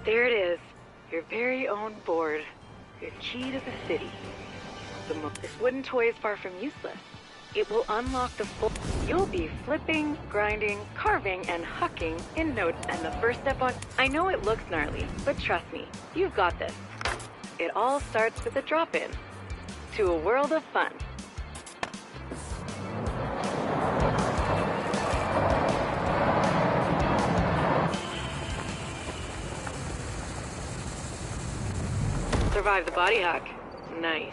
There it is. Your very own board. Your key to the city. This wooden toy is far from useless. It will unlock the full... You'll be flipping, grinding, carving, and hucking in no... And the first step on... I know it looks gnarly, but trust me, you've got this. It all starts with a drop-in to a world of fun. Survive the body hack. Nice.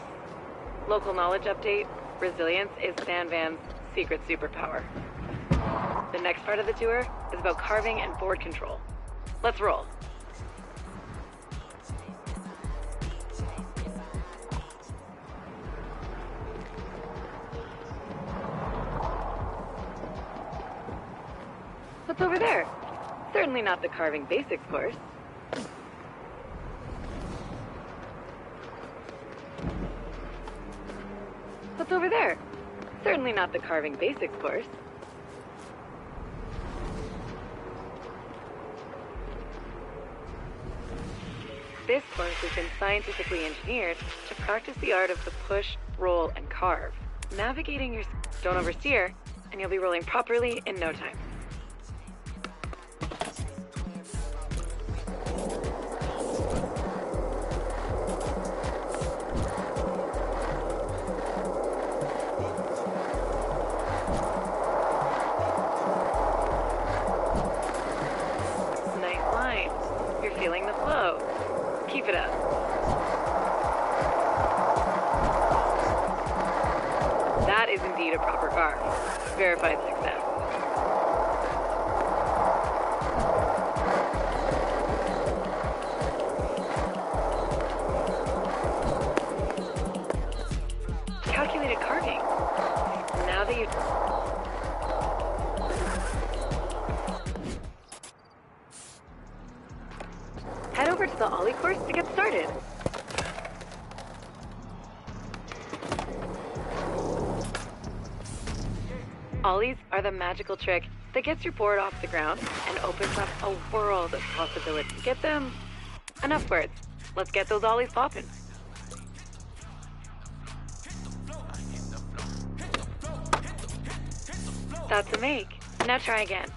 Local knowledge update. Resilience is Sandvan's secret superpower. The next part of the tour is about carving and board control. Let's roll. What's over there? Certainly not the carving basics course. What's over there? Certainly not the carving basics course. This course has been scientifically engineered to practice the art of the push, roll, and carve. Navigating your... Don't oversteer, and you'll be rolling properly in no time. Feeling the flow. Keep it up. That is indeed a proper carve. Verified success. Calculated carving. Now that you... Head over to the Ollie course to get started. Ollies are the magical trick that gets your board off the ground and opens up a world of possibilities. Get them? Enough words. Let's get those Ollies popping. That's a make. Now try again.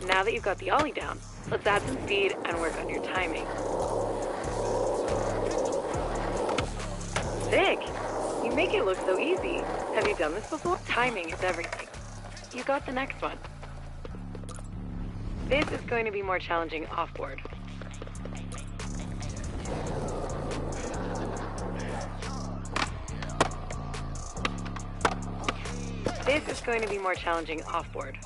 Now that you've got the Ollie down, let's add some speed and work on your timing. Sick! You make it look so easy. Have you done this before? Timing is everything. You got the next one. This is going to be more challenging off-board. This is going to be more challenging off-board.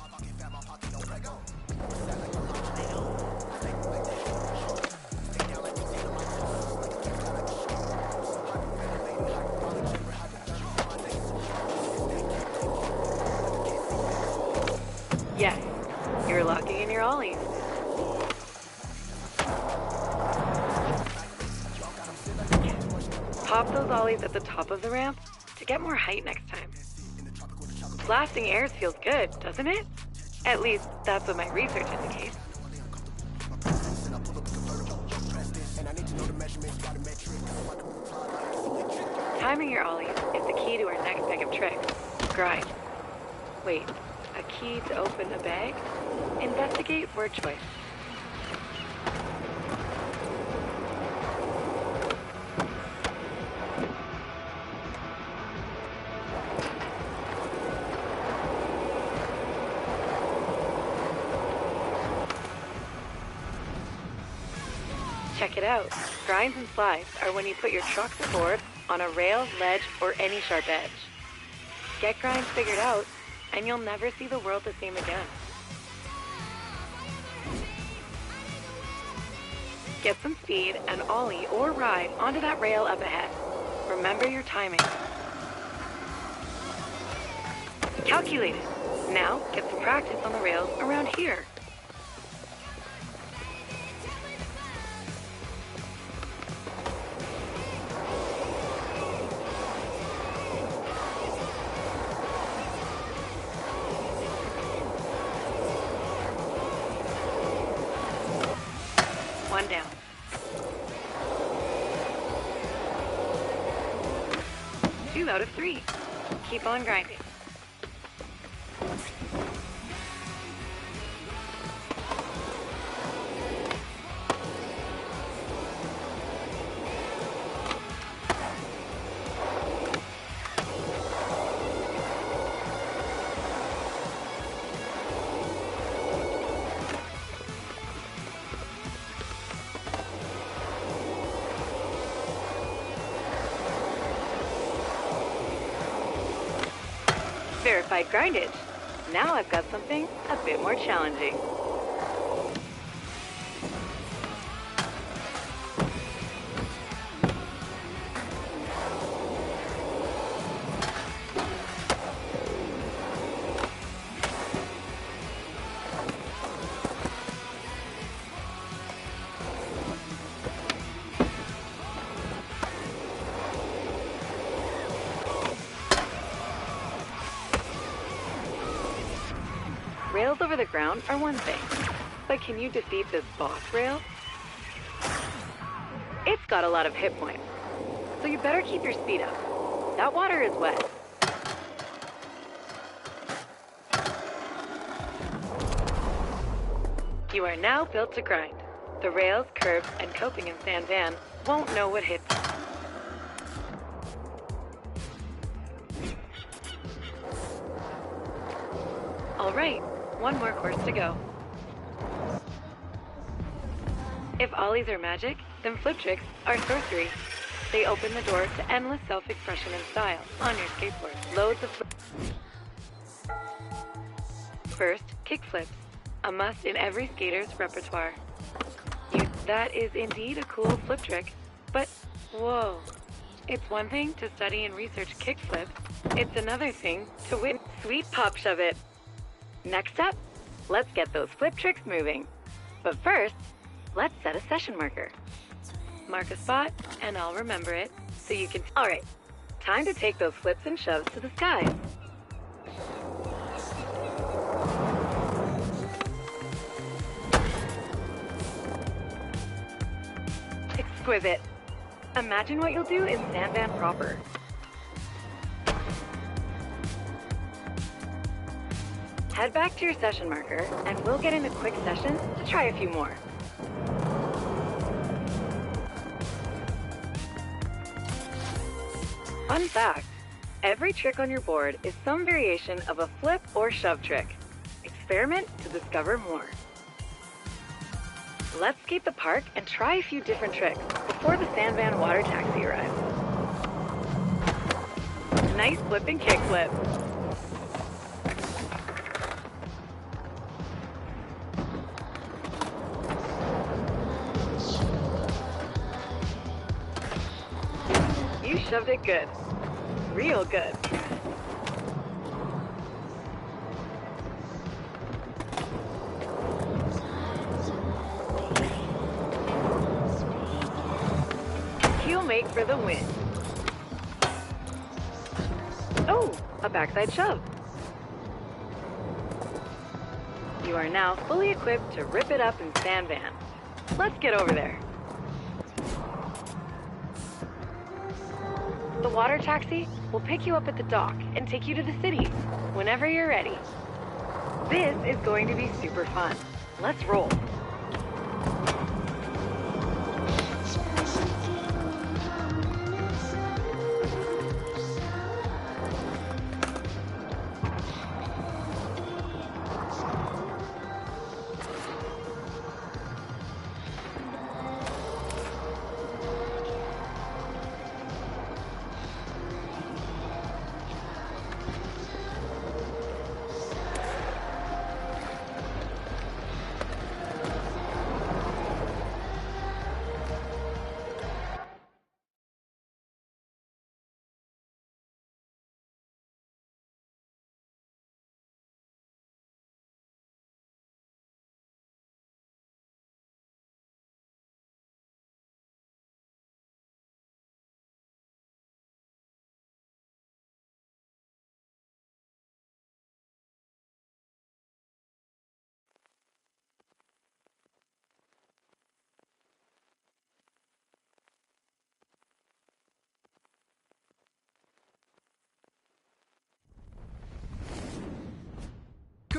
Yes, you're locking in your ollies. Pop those ollies at the top of the ramp to get more height next time. Blasting airs feels good, doesn't it? At least, that's what my research indicates. Timing your ollies is the key to our next bag of tricks. Grind. Wait. A key to open a bag? Investigate word choice. Check it out. Grinds and slides are when you put your trucks or board on a rail, ledge, or any sharp edge. Get grinds figured out, and you'll never see the world the same again. Get some speed and ollie or ride onto that rail up ahead. Remember your timing. Calculate it. Now, get some practice on the rails around here. One down. Two out of three. Keep on grinding. Verified grindage. Now I've got something a bit more challenging. Rails over the ground are one thing, but can you defeat this boss rail? It's got a lot of hit points, so you better keep your speed up. That water is wet. You are now built to grind. The rails, curbs, and coping in San Van won't know what hit. All right. One more course to go. If ollies are magic, then flip tricks are sorcery. They open the door to endless self-expression and style on your skateboard. Loads of First, kick flips, a must in every skater's repertoire. That is indeed a cool flip trick, but whoa. It's one thing to study and research kick flips. It's another thing to win. Sweet pop shove it. Next up, let's get those flip tricks moving. But first, let's set a session marker. Mark a spot, and I'll remember it, so you can... All right, time to take those flips and shoves to the skies. Exquisite. Imagine what you'll do in San Van proper. Head back to your session marker, and we'll get in a quick session to try a few more. Fun fact, every trick on your board is some variation of a flip or shove trick. Experiment to discover more. Let's skate the park and try a few different tricks before the San Van water taxi arrives. Nice flip and kick flip. You shoved it good. Real good. Heel make for the win. Oh, a backside shove. You are now fully equipped to rip it up in San Van. Let's get over there. The water taxi will pick you up at the dock and take you to the city whenever you're ready. This is going to be super fun. Let's roll.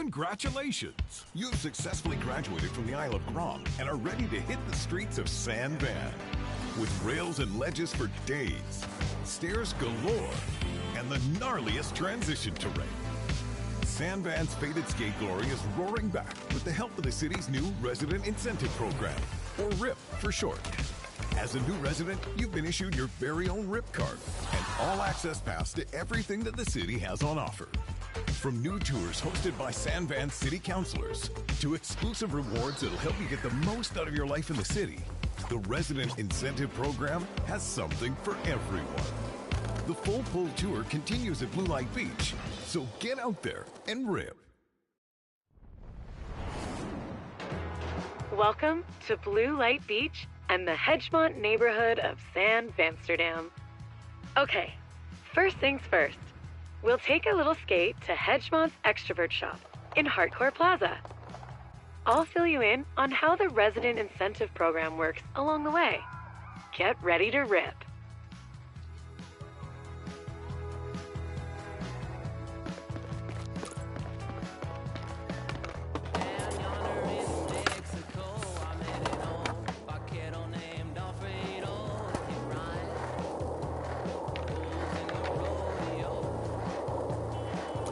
Congratulations! You've successfully graduated from the Isle of Grom and are ready to hit the streets of San Van. With rails and ledges for days, stairs galore, and the gnarliest transition terrain. San Van's faded skate glory is roaring back with the help of the city's new Resident Incentive Program, or RIP for short. As a new resident, you've been issued your very own RIP card and all-access pass to everything that the city has on offer. From new tours hosted by San Van city councilors to exclusive rewards that'll help you get the most out of your life in the city, the Resident Incentive Program has something for everyone. The full pull tour continues at Blue Light Beach, so get out there and rip. Welcome to Blue Light Beach and the Hedgemont neighborhood of San Vansterdam. Okay, first things first. We'll take a little skate to Hedgemont's Extrovert Shop in Hardcore Plaza. I'll fill you in on how the Resident Incentive Program works along the way. Get ready to rip.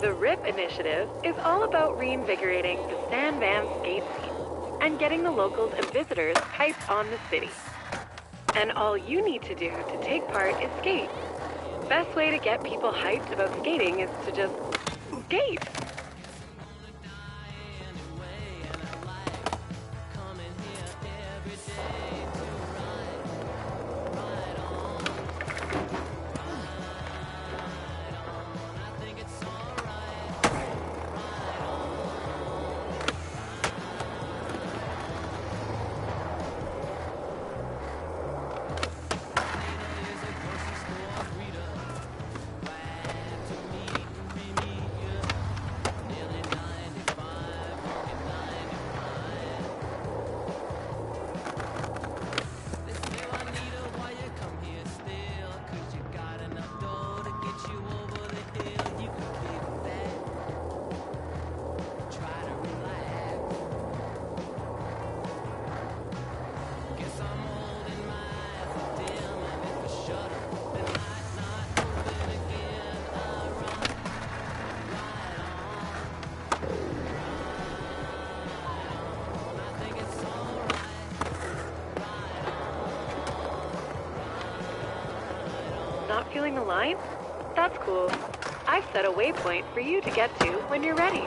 The RIP initiative is all about reinvigorating the San Van skate scene and getting the locals and visitors hyped on the city. And all you need to do to take part is skate. Best way to get people hyped about skating is to just skate. Not feeling the line? That's cool. I've set a waypoint for you to get to when you're ready.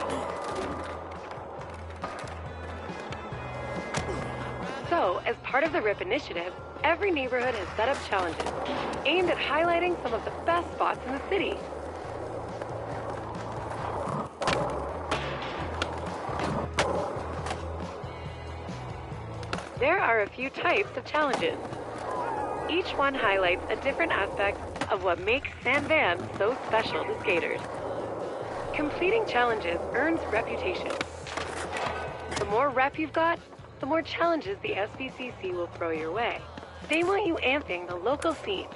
So, as part of the RIP initiative, every neighborhood has set up challenges aimed at highlighting some of the best spots in the city. There are a few types of challenges. Each one highlights a different aspect of what makes San Van so special to skaters. Completing challenges earns reputation. The more rep you've got, the more challenges the SVCC will throw your way. They want you amping the local scene.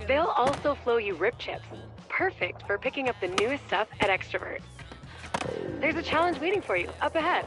They'll also flow you rip chips, perfect for picking up the newest stuff at Extrovert. There's a challenge waiting for you up ahead.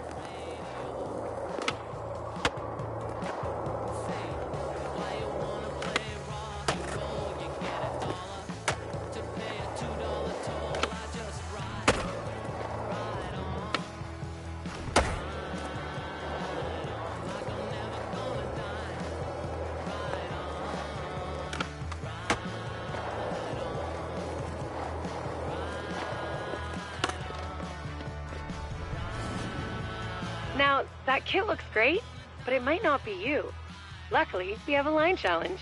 Now, that kit looks great, but it might not be you. Luckily, we have a line challenge.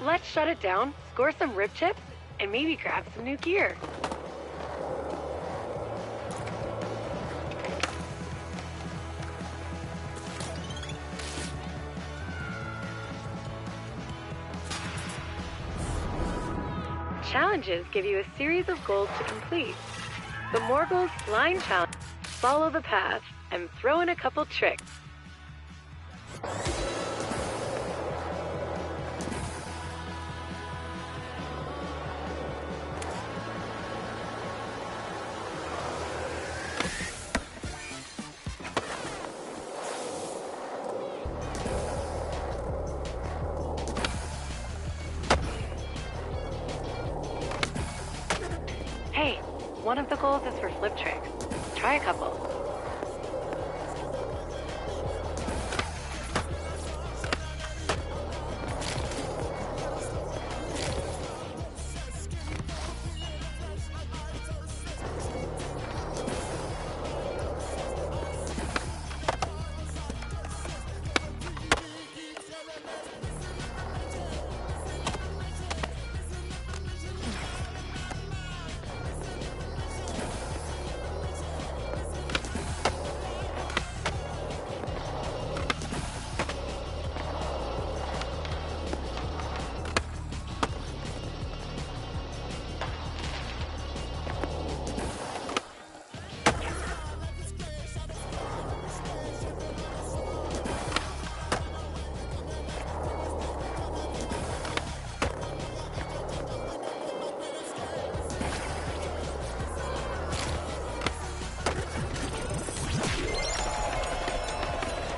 Let's shut it down, score some rip chips, and maybe grab some new gear. Challenges give you a series of goals to complete. The more goals line challenge, follow the path, and throw in a couple tricks. Hey, one of the goals is for flip tricks. Try a couple.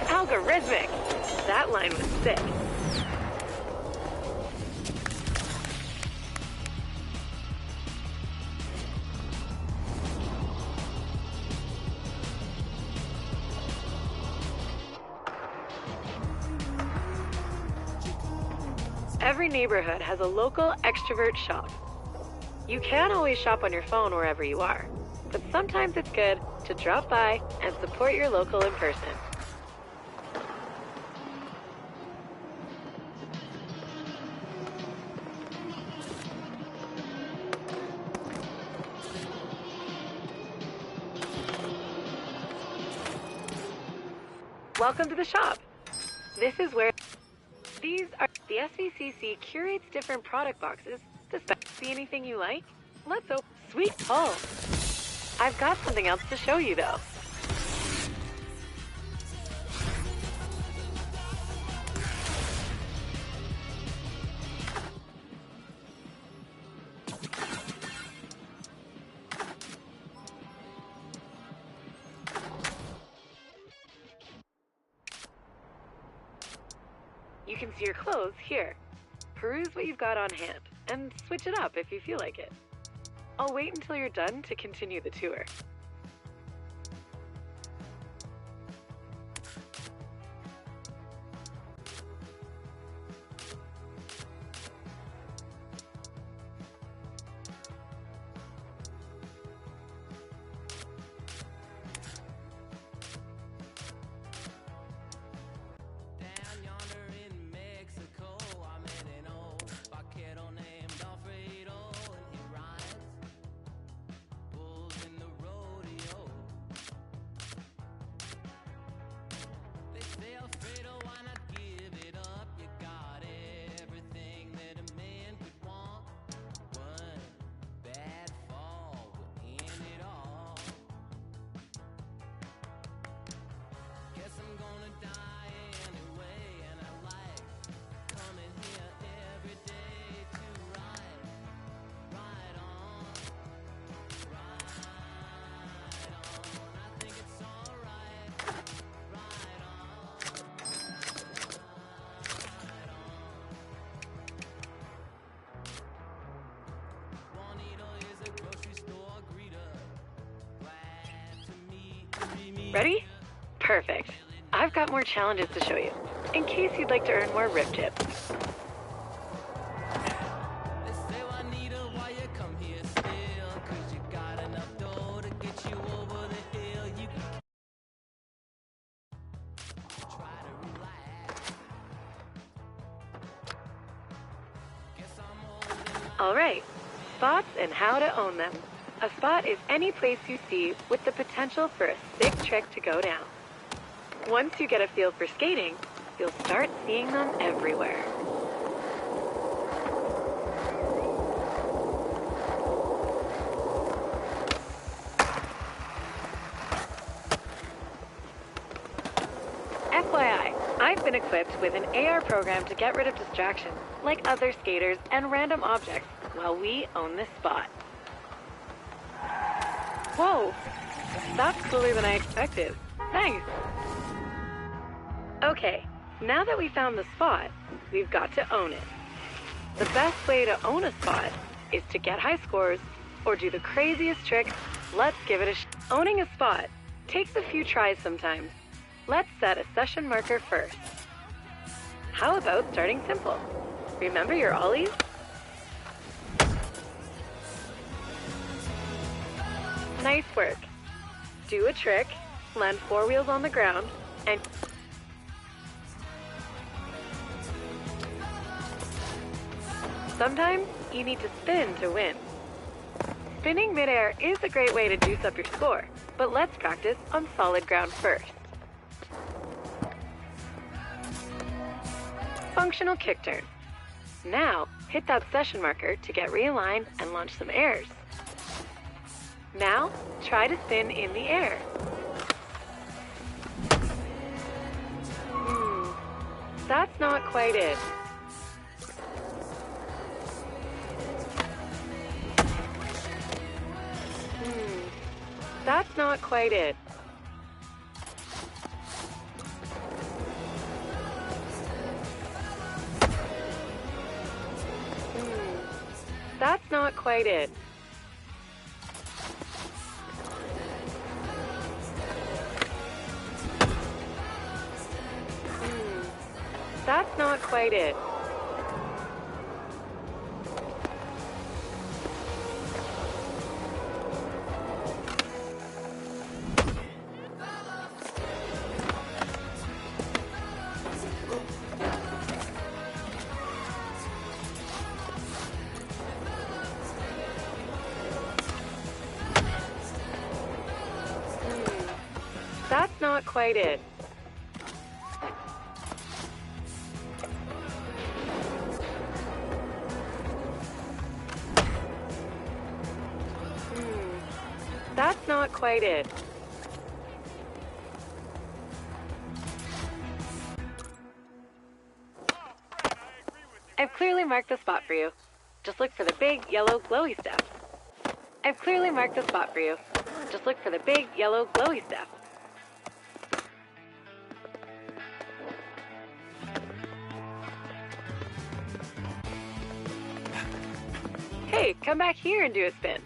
Algorithmic! That line was sick. Every neighborhood has a local extrovert shop. You can always shop on your phone wherever you are, but sometimes it's good to drop by and support your local in person. Welcome to the shop. This is where the SVCC curates different product boxes to see anything you like. Let's open. Sweet pull. I've got something else to show you though. You can see your clothes here. Peruse what you've got on hand, and switch it up if you feel like it. I'll wait until you're done to continue the tour. Ready? Perfect. I've got more challenges to show you, in case you'd like to earn more rip tips. Alright, spots and how to own them. A spot is any place you see with the potential for a sick trick to go down. Once you get a feel for skating, you'll start seeing them everywhere. FYI, I've been equipped with an AR program to get rid of distractions, like other skaters and random objects, while we own this spot. Whoa! That's cooler than I expected. Nice! Okay, now that we found the spot, we've got to own it. The best way to own a spot is to get high scores, or do the craziest tricks, let's give it a Owning a spot takes a few tries sometimes. Let's set a session marker first. How about starting simple? Remember your ollies? Nice work. Do a trick, land 4 wheels on the ground, and sometimes you need to spin to win. Spinning midair is a great way to juice up your score, but let's practice on solid ground first. Functional kick turn. Now, hit that session marker to get realigned and launch some airs. Now, try to spin in the air. That's not quite it. That's not quite it. That's not quite it. That's not quite it. That's not quite it. That's not quite it. I've clearly marked the spot for you. Just look for the big yellow glowy step. I've clearly marked the spot for you. Just look for the big yellow glowy step. Hey, come back here and do a spin.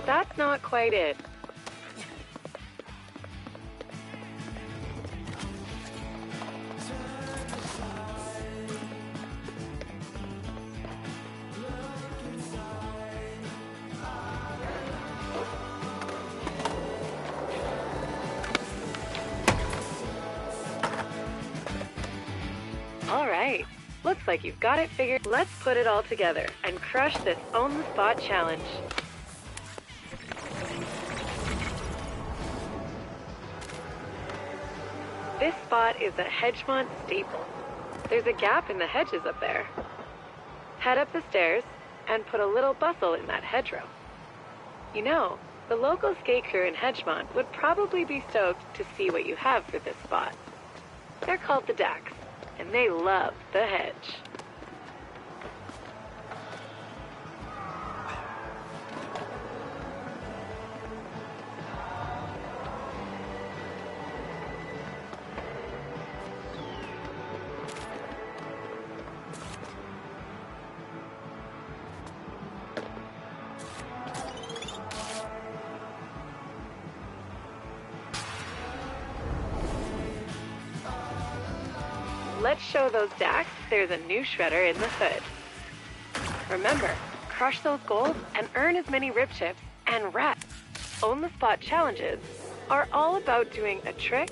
That's not quite it. All right, looks like you've got it figured. Let's put it all together and crush this Own the Spot challenge. This spot is a Hedgemont staple. There's a gap in the hedges up there. Head up the stairs and put a little bustle in that hedgerow. You know, the local skate crew in Hedgemont would probably be stoked to see what you have for this spot. They're called the Dacks, and they love the hedge. Let's show those Dacks there's a new shredder in the hood. Remember, crush those goals and earn as many rip chips and rats. Own the Spot challenges are all about doing a trick,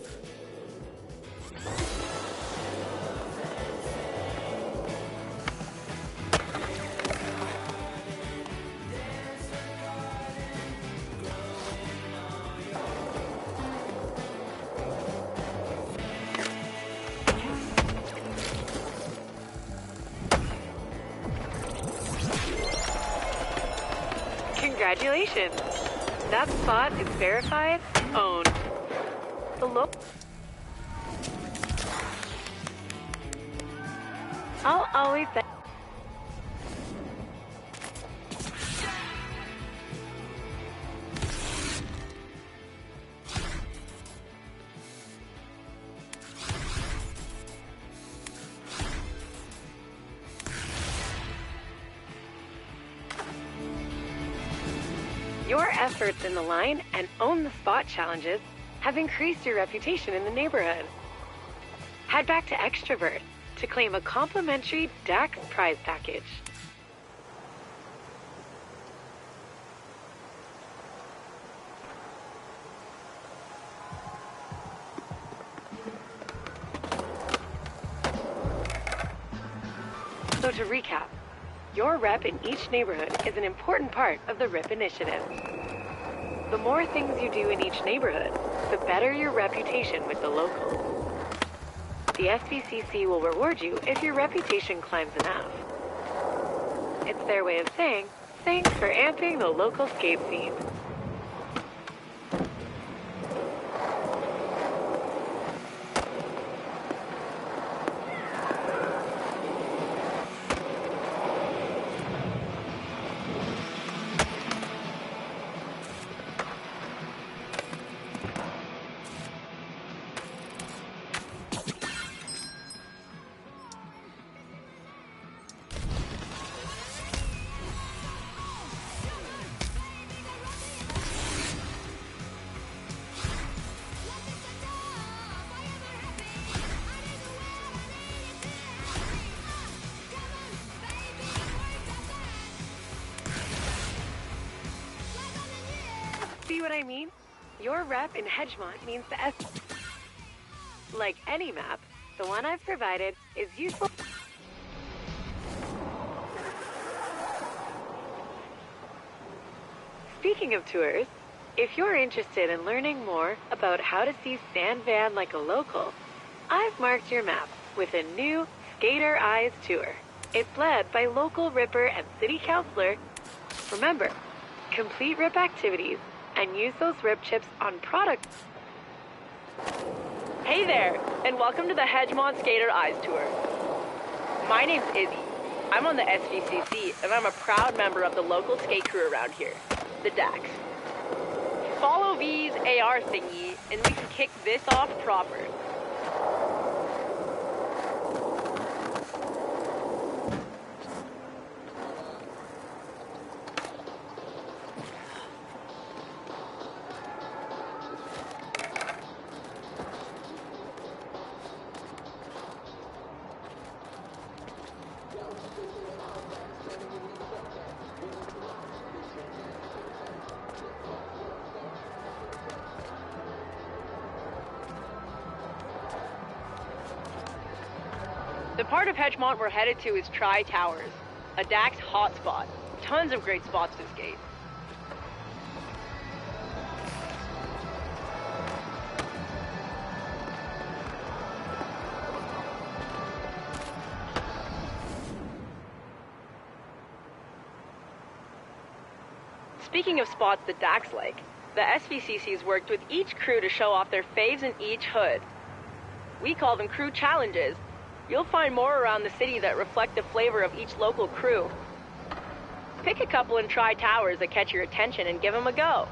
Congratulations! That spot is verified, owned. The look. I'll always say. Your efforts in the line and own the spot challenges have increased your reputation in the neighborhood. Head back to Extrovert to claim a complimentary Dax prize package. So to recap, your rep in each neighborhood is an important part of the RIP initiative. The more things you do in each neighborhood, the better your reputation with the locals. The SBCC will reward you if your reputation climbs enough. It's their way of saying, thanks for amping the local skate scene. See what I mean? Your rep in Hedgemont means the S. Like any map, the one I've provided is useful. Speaking of tours, if you're interested in learning more about how to see San Van like a local, I've marked your map with a new Skater Eyes tour. It's led by local Ripper and City Councilor. Remember, complete RIP activities and use those RIP chips on products. Hey there, and welcome to the Hedgemont Skater Eyes Tour. My name's Izzy. I'm on the SVCC, and I'm a proud member of the local skate crew around here, the Dax. Follow V's AR thingy, and we can kick this off proper. The part of Hedgemont we're headed to is Tri-Towers, a Dax hotspot. Tons of great spots to skate. Speaking of spots the Dax like, the SVCC's worked with each crew to show off their faves in each hood. We call them crew challenges. You'll find more around the city that reflect the flavor of each local crew. Pick a couple in Tri-Towers that catch your attention and give them a go.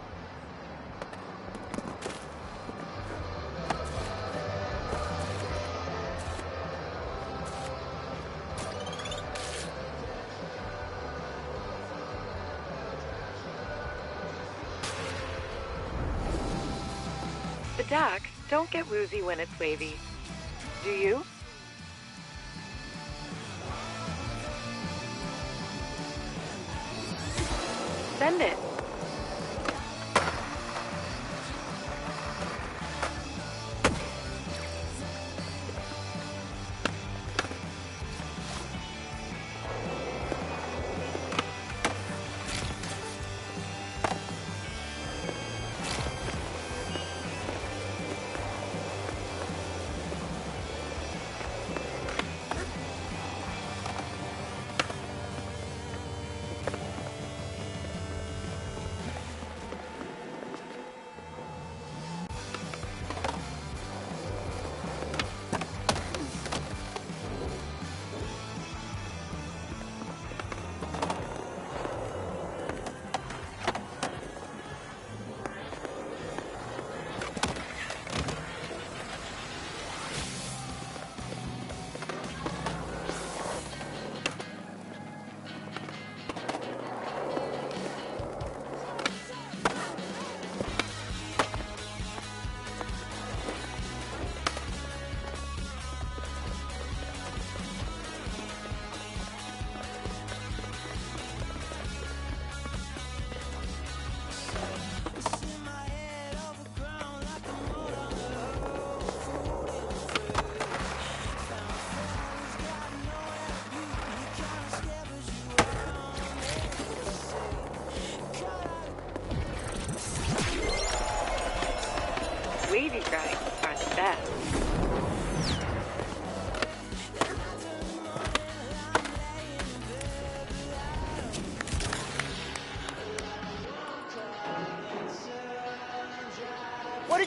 The Dax don't get woozy when it's wavy. Do you? Send it.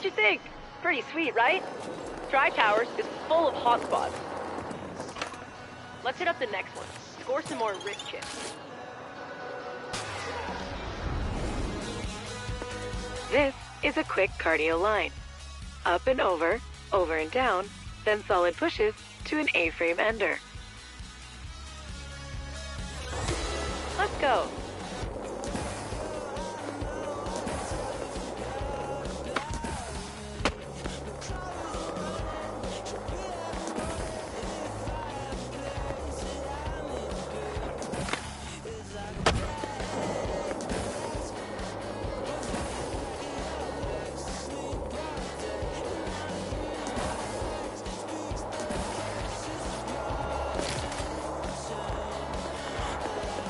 What'd you think? Pretty sweet, right? Tri-Towers is full of hotspots. Let's hit up the next one. Score some more rich chips. This is a quick cardio line. Up and over and down, then solid pushes to an A-frame ender. Let's go.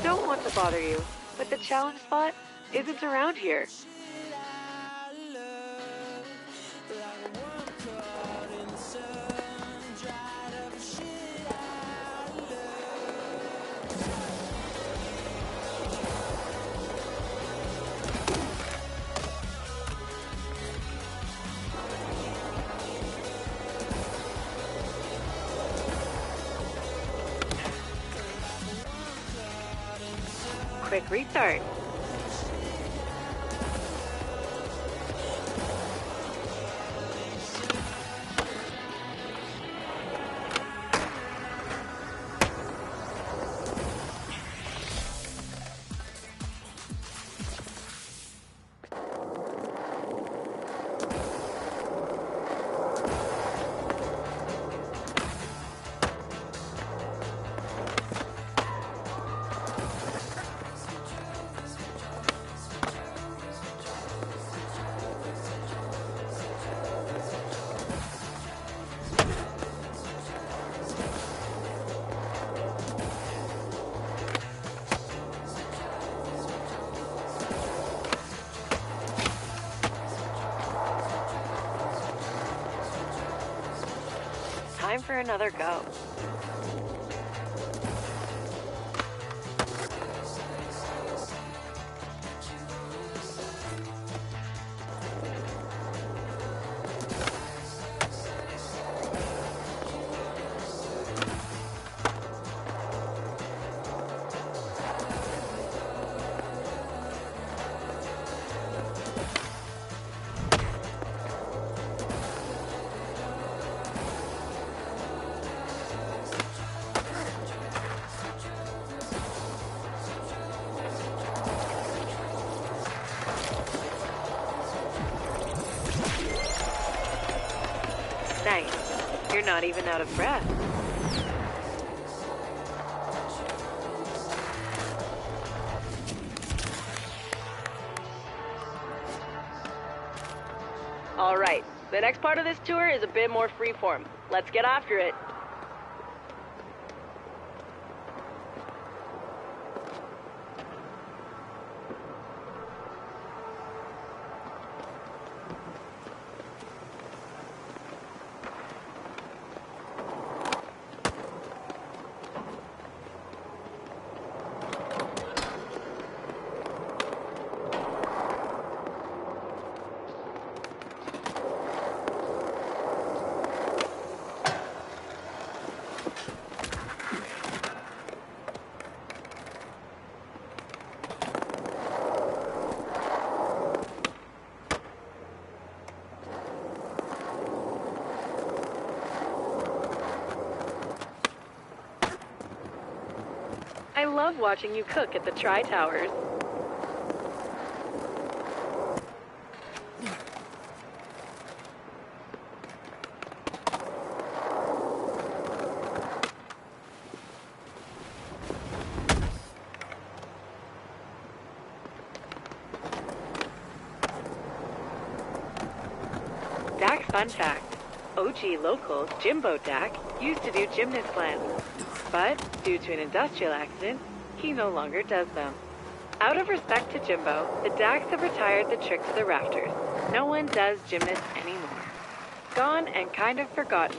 Don't want to bother you, but the challenge spot isn't around here. Quick restart. Time for another go. Nice. You're not even out of breath. All right, the next part of this tour is a bit more freeform. Let's get after it. I love watching you cook at the Tri-Towers. Dak fun fact. OG local Jimbo Dak used to do gymnast slams, but due to an industrial accident, he no longer does them. Out of respect to Jimbo, the Daks have retired the trick to the rafters. No one does gymnast anymore. Gone and kind of forgotten.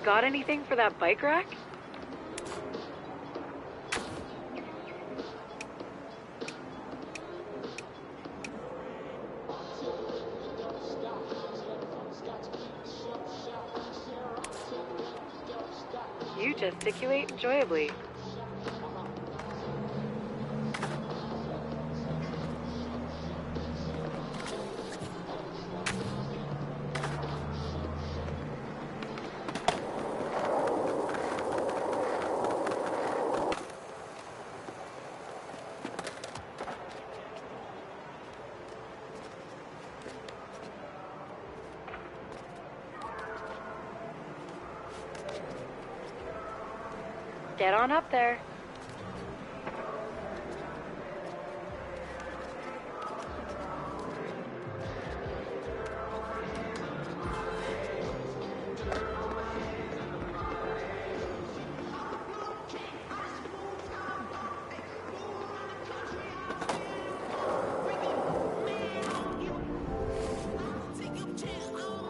Got anything for that bike rack? You gesticulate enjoyably. Get on up there.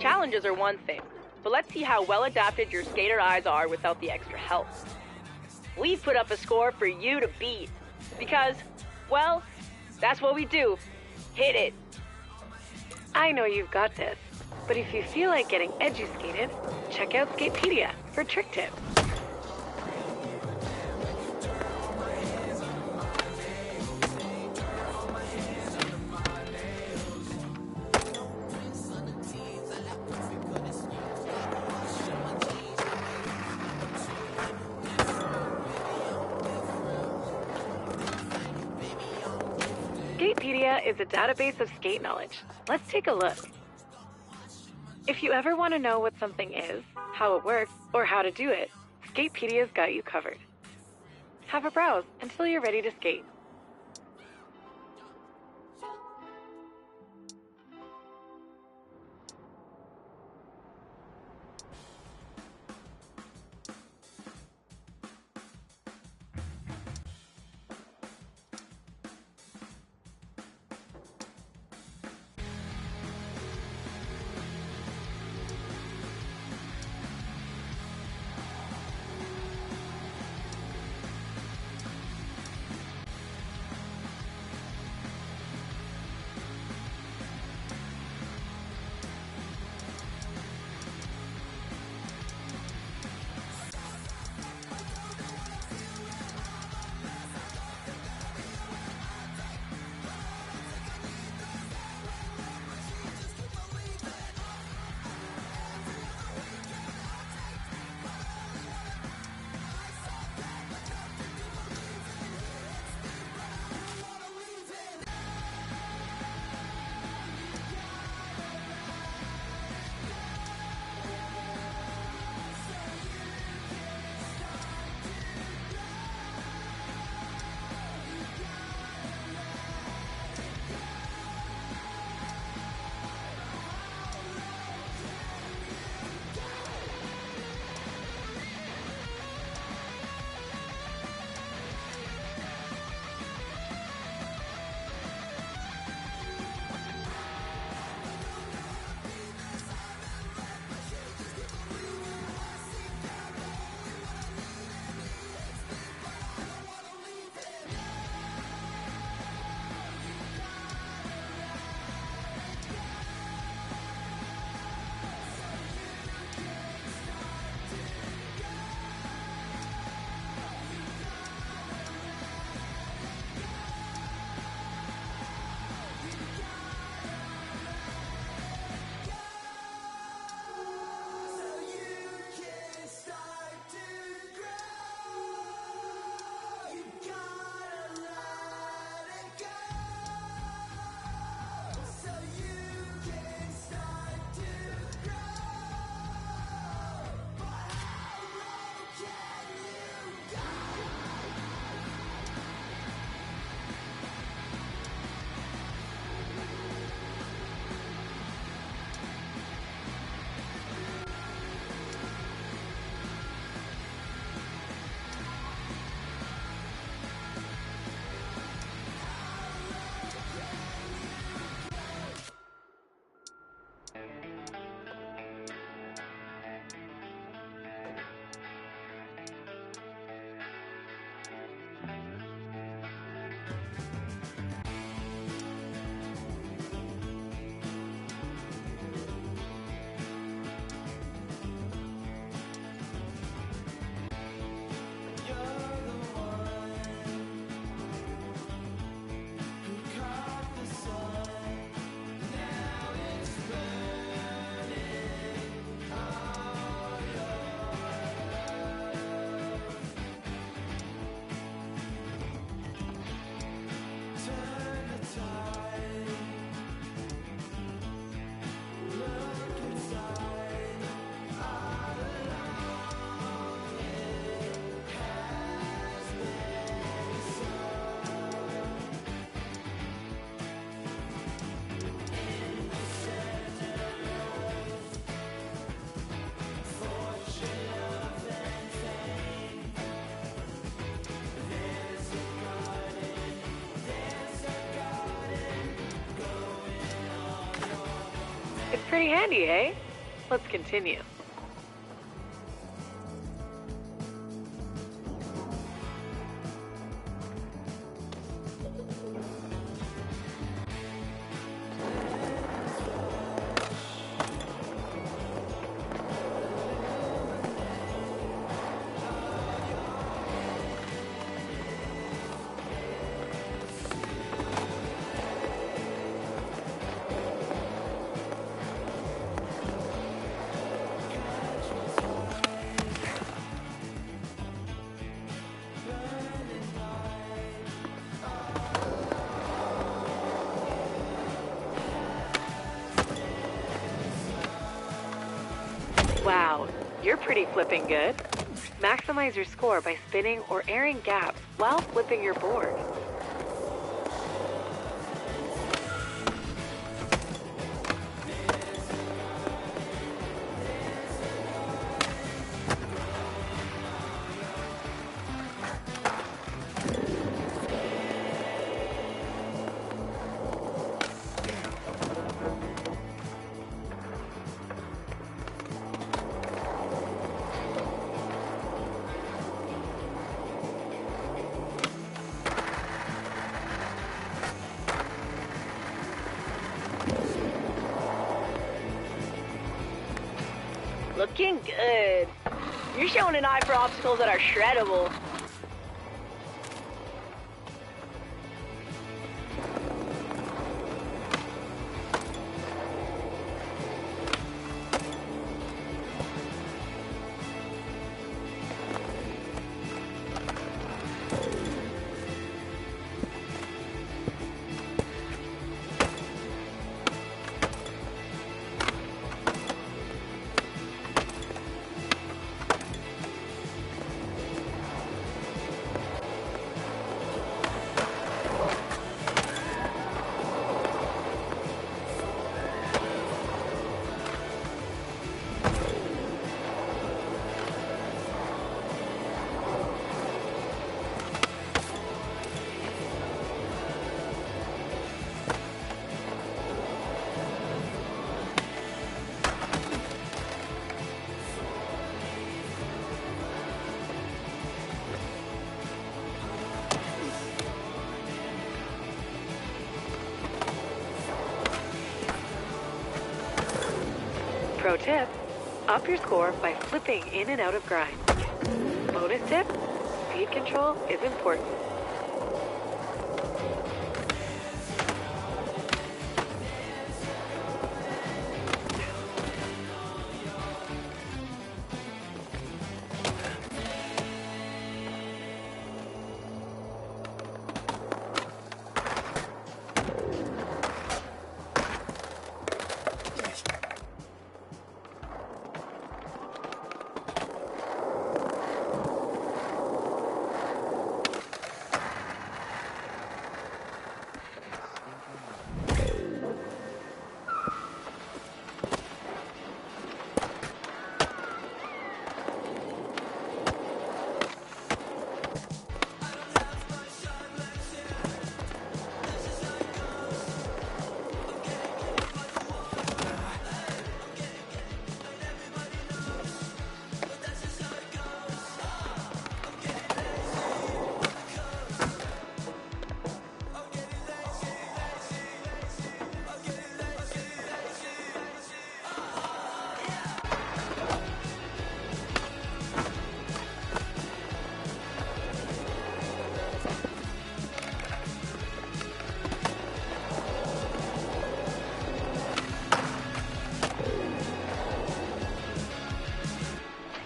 Challenges are one thing, but let's see how well adapted your skater eyes are without the extra help. We've put up a score for you to beat. Because, well, that's what we do. Hit it. I know you've got this, but if you feel like getting edu-skated, check out Skatepedia for trick tips. Skatepedia is a database of skate knowledge. Let's take a look. If you ever want to know what something is, how it works, or how to do it, Skatepedia's got you covered. Have a browse until you're ready to skate. Pretty handy, eh? Let's continue. Wow, you're pretty flipping good. Maximize your score by spinning or airing gaps while flipping your board. Looking good. You're showing an eye for obstacles that are shreddable. Pro tip, up your score by flipping in and out of grinds. Bonus tip, speed control is important.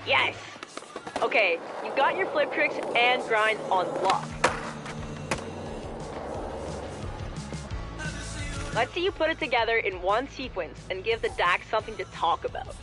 Yes! Okay, you got your flip tricks and grinds on lock. Let's see you put it together in one sequence and give the DAX something to talk about.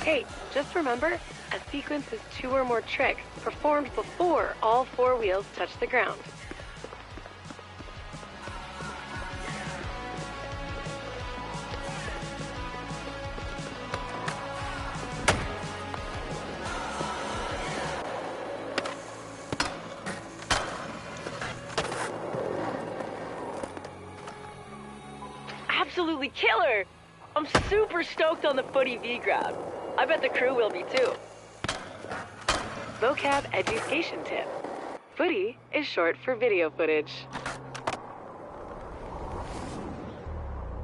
Hey, just remember, a sequence is 2 or more tricks performed before all 4 wheels touch the ground. Absolutely killer! I'm super stoked on the footy V-grab. I bet the crew will be too. Vocab education tip. Footy is short for video footage.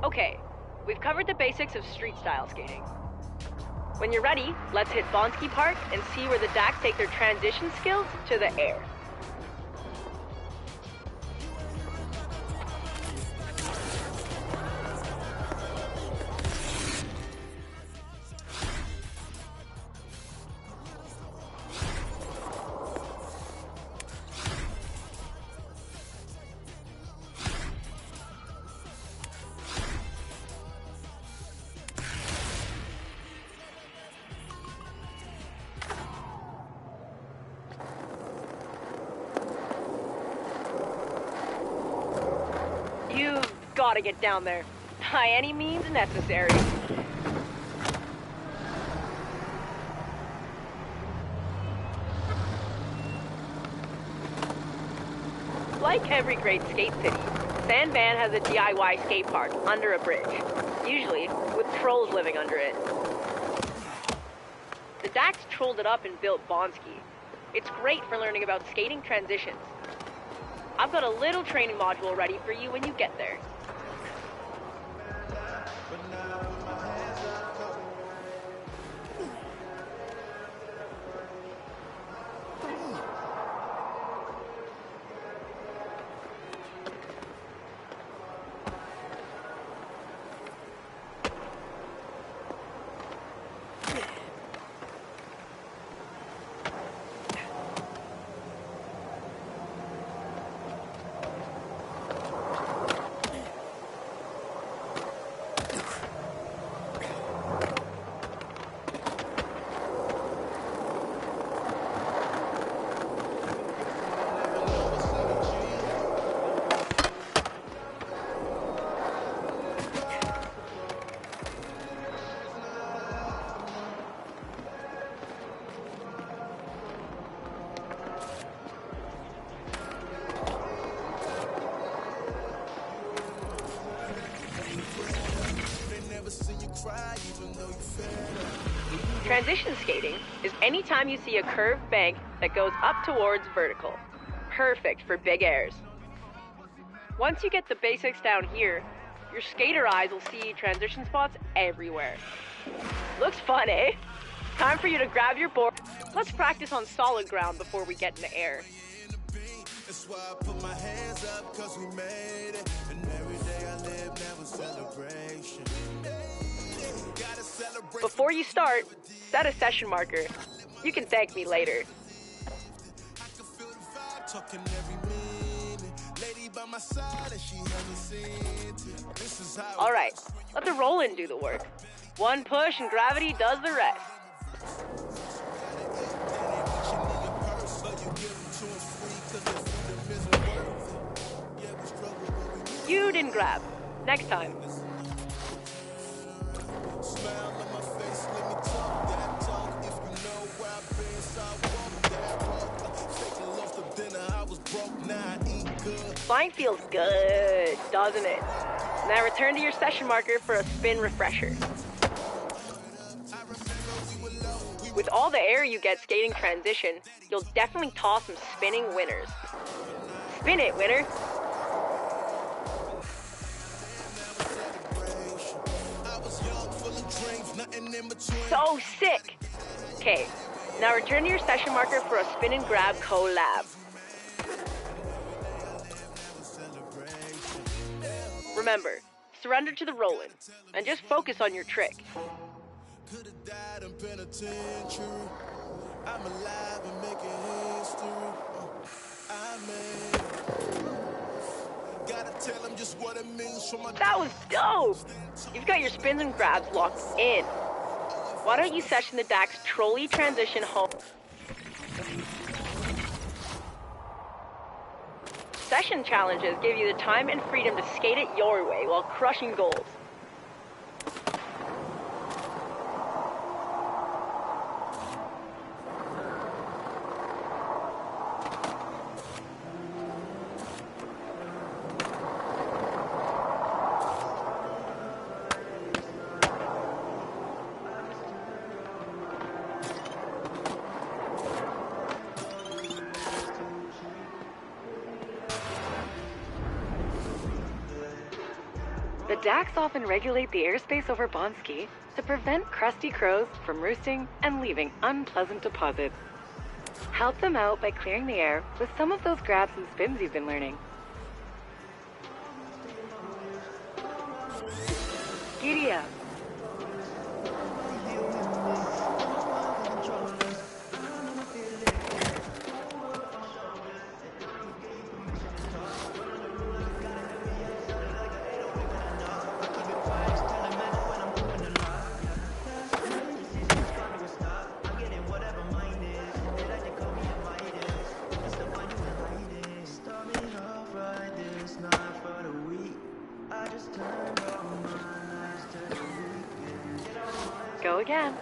Okay, we've covered the basics of street-style skating. When you're ready, let's hit Bonsky Park and see where the Dax take their transition skills to the air. You've got to get down there, by any means necessary. Like every great skate city, San Van has a DIY skate park under a bridge, usually with trolls living under it. The Dax trolled it up and built Bonsky. It's great for learning about skating transitions. I've got a little training module ready for you when you get there. Transition skating is any time you see a curved bank that goes up towards vertical. Perfect for big airs. Once you get the basics down here, your skater eyes will see transition spots everywhere. Looks fun, eh? Time for you to grab your board. Let's practice on solid ground before we get in the air. That's why I put my hands up, 'cause we made it. And every day I live now is celebration. Gotta celebrate. Before you start, set a session marker. You can thank me later. I can feel the vibe talking every minute. Lady by my side and she hasn't seen it. This is how. All right, let the roll-in do the work. One push and gravity does the rest. You didn't grab. Next time. Smile on my face, let me talk that talk. If you know where I've been, so I walk that walk. Taking lost the dinner, I was broke, now I eat good. Flying feels good, doesn't it? Now return to your session marker for a spin refresher. With all the air you get skating transition, you'll definitely toss some spinning winners. Spin it, winner! So sick! Okay, now return to your session marker for a spin and grab collab. Remember, surrender to the roll-in, and just focus on your trick. Could've died in penitentiary. I'm alive and making history. I made it. Gotta tell them just what it means for my. That was dope! You've got your spins and grabs locked in. Why don't you session the Dax trolley transition home? Session challenges give you the time and freedom to skate it your way while crushing goals. The Dax often regulate the airspace over Bonsky to prevent crusty crows from roosting and leaving unpleasant deposits. Help them out by clearing the air with some of those grabs and spins you've been learning. Giddy up. Go again.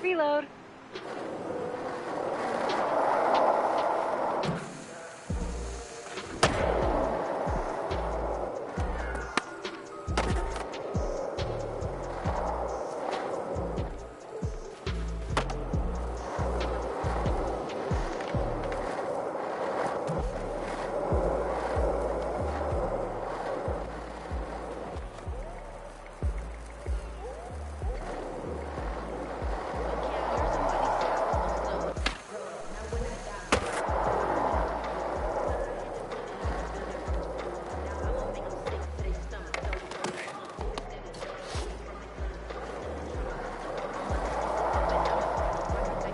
Reload.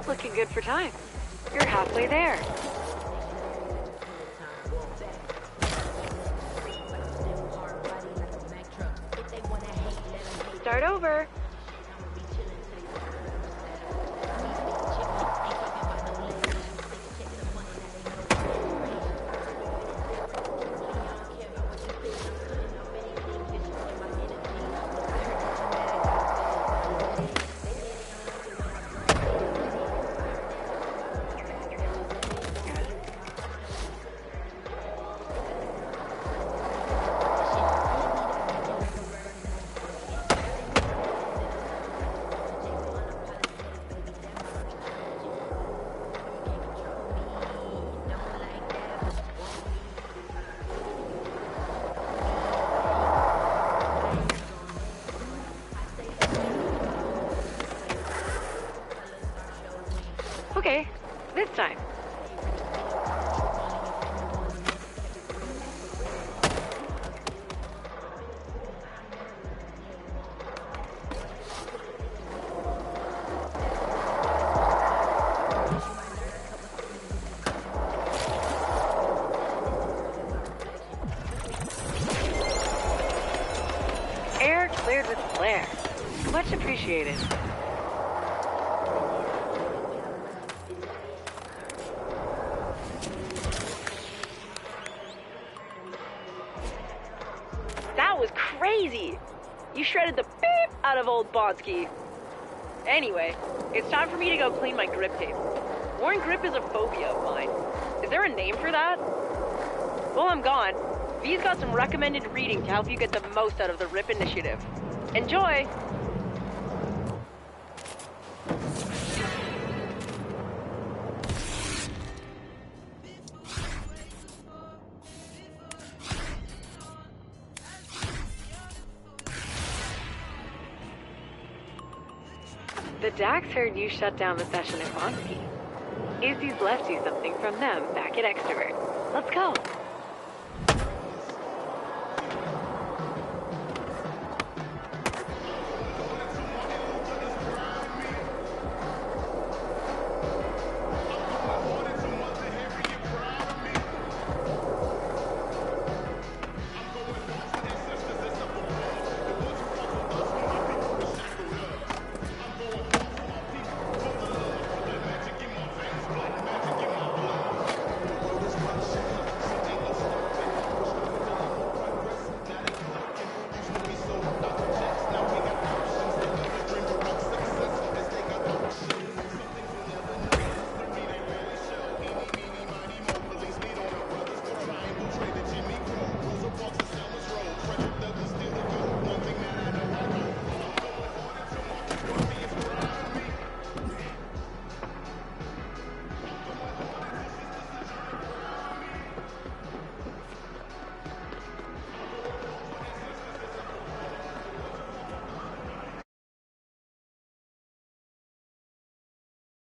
Looking good for time. You're halfway there. Start over. Okay, this time. Air cleared with flair. Much appreciated. crazy. You shredded the beep out of old Bonsky. Anyway, it's time for me to go clean my grip tape. Worn grip is a phobia of mine. Is there a name for that? While I'm gone, V's got some recommended reading to help you get the most out of the RIP initiative. Enjoy! The Dax heard you shut down the session at Bonsky. Izzy's left you something from them back at Extrovert. Let's go.